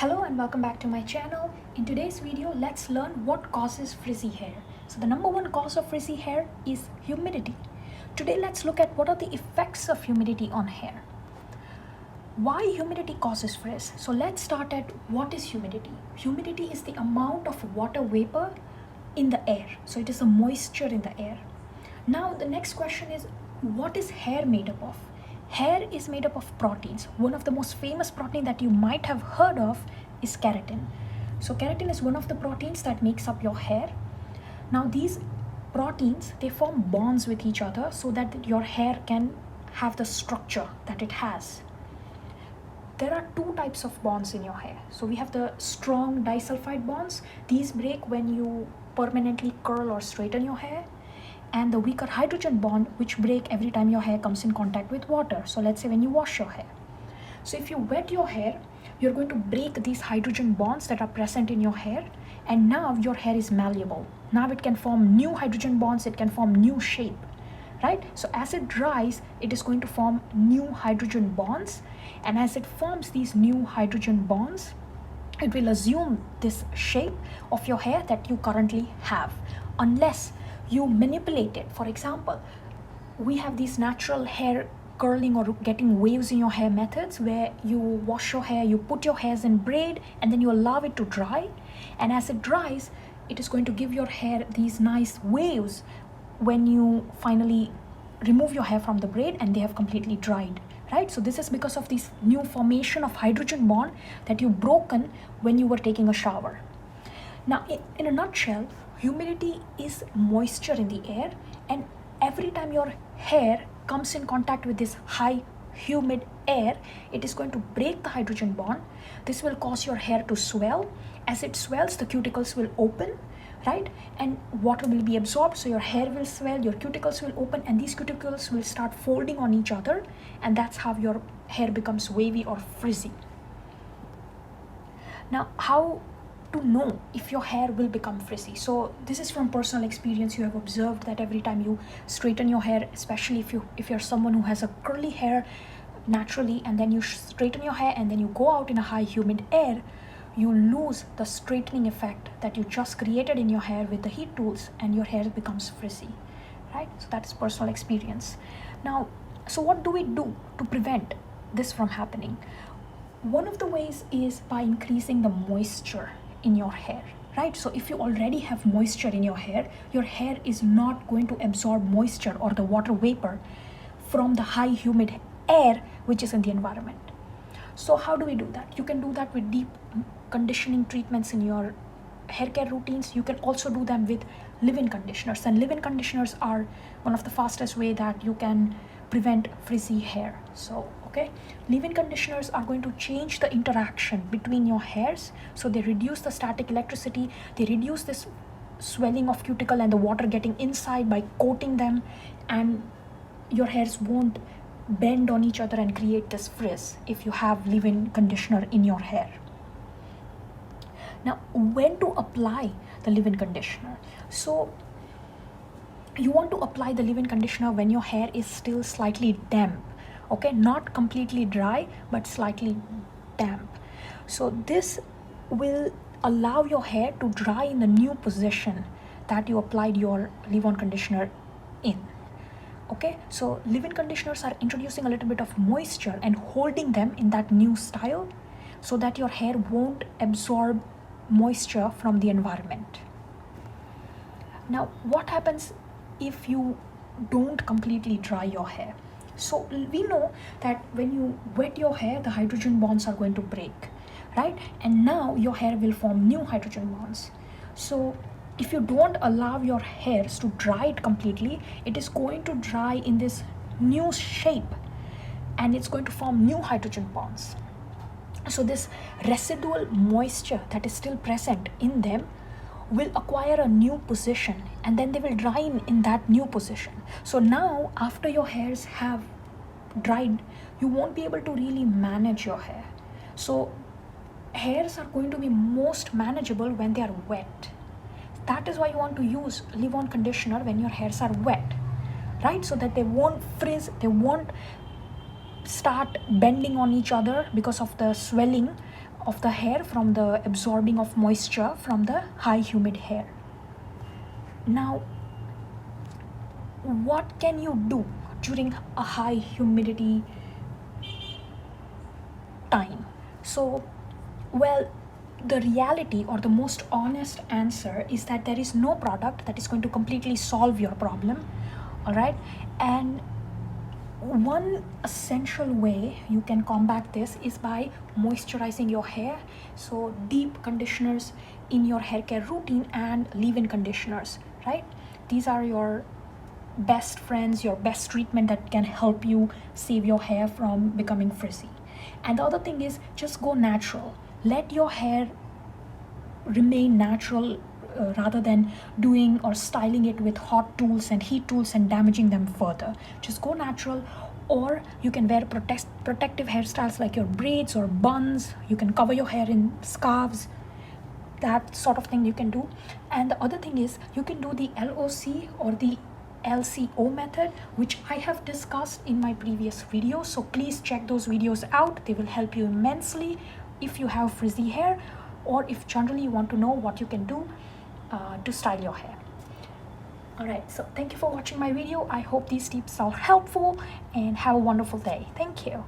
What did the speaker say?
Hello and welcome back to my channel. In today's video, let's learn what causes frizzy hair. So the number one cause of frizzy hair is humidity. Today let's look at what are the effects of humidity on hair. Why humidity causes frizz? So let's start at what is humidity. Humidity is the amount of water vapor in the air. So it is the moisture in the air. Now the next question is, what is hair made up of? Hair is made up of proteins. One of the most famous protein that you might have heard of is keratin. So keratin is one of the proteins that makes up your hair. Now these proteins, they form bonds with each other so that your hair can have the structure that it has. There are two types of bonds in your hair. So we have the strong disulfide bonds. These break when you permanently curl or straighten your hair. And the weaker hydrogen bond, which break every time your hair comes in contact with water. So let's say when you wash your hair. So if you wet your hair, you're going to break these hydrogen bonds that are present in your hair, and now your hair is malleable. Now it can form new hydrogen bonds, it can form new shape, right? So as it dries, it is going to form new hydrogen bonds, and as it forms these new hydrogen bonds, it will assume this shape of your hair that you currently have, unless you manipulate it. For example, we have these natural hair curling or getting waves in your hair methods where you wash your hair, you put your hairs in braid, and then you allow it to dry. And as it dries, it is going to give your hair these nice waves when you finally remove your hair from the braid and they have completely dried, right? So this is because of this new formation of hydrogen bond that you've broken when you were taking a shower. Now, in a nutshell, humidity is moisture in the air, and every time your hair comes in contact with this high humid air, it is going to break the hydrogen bond. This will cause your hair to swell. As it swells, the cuticles will open, right? And water will be absorbed, so your hair will swell, your cuticles will open, and these cuticles will start folding on each other, and that's how your hair becomes wavy or frizzy. Now, how to know if your hair will become frizzy? So this is from personal experience. You have observed that every time you straighten your hair, especially if you're someone who has a curly hair naturally, and then you straighten your hair and then you go out in a high humid air, you lose the straightening effect that you just created in your hair with the heat tools, and your hair becomes frizzy, right? So that's personal experience. Now, so what do we do to prevent this from happening? One of the ways is by increasing the moisture in your hair, right? So if you already have moisture in your hair is not going to absorb moisture or the water vapor from the high humid air which is in the environment. So how do we do that? You can do that with deep conditioning treatments in your hair care routines. You can also do them with leave-in conditioners, and leave-in conditioners are one of the fastest way that you can prevent frizzy hair. So leave-in conditioners are going to change the interaction between your hairs, so they reduce the static electricity, they reduce this swelling of cuticle and the water getting inside by coating them, and your hairs won't bend on each other and create this frizz if you have leave-in conditioner in your hair. Now, when to apply the leave-in conditioner? So you want to apply the leave-in conditioner when your hair is still slightly damp, okay, not completely dry but slightly damp. So this will allow your hair to dry in the new position that you applied your leave-on conditioner in. Okay, so leave-in conditioners are introducing a little bit of moisture and holding them in that new style so that your hair won't absorb moisture from the environment. Now, what happens if you don't completely dry your hair? So we know that when you wet your hair, the hydrogen bonds are going to break, right? And now your hair will form new hydrogen bonds. So if you don't allow your hairs to dry it completely, it is going to dry in this new shape and it's going to form new hydrogen bonds. So this residual moisture that is still present in them will acquire a new position, and then they will dry in that new position. So now after your hairs have dried, you won't be able to really manage your hair. So hairs are going to be most manageable when they are wet. That is why you want to use leave-on conditioner when your hairs are wet, right? So that they won't frizz, they won't start bending on each other because of the swelling of the hair from the absorbing of moisture from the high humid hair. Now, what can you do during a high humidity time? So, well, the reality or the most honest answer is that there is no product that is going to completely solve your problem. All right, and one essential way you can combat this is by moisturizing your hair. So deep conditioners in your hair care routine and leave-in conditioners, right? These are your best friends, your best treatment that can help you save your hair from becoming frizzy. And the other thing is just go natural. Let your hair remain natural rather than doing or styling it with hot tools and heat tools and damaging them further. Just go natural. Or you can wear protective hairstyles like your braids or buns. You can cover your hair in scarves. That sort of thing you can do. And the other thing is you can do the LOC or the LCO method, which I have discussed in my previous videos. So please check those videos out. They will help you immensely if you have frizzy hair, or if generally you want to know what you can do to style your hair. Alright, so thank you for watching my video. I hope these tips are helpful and have a wonderful day. Thank you.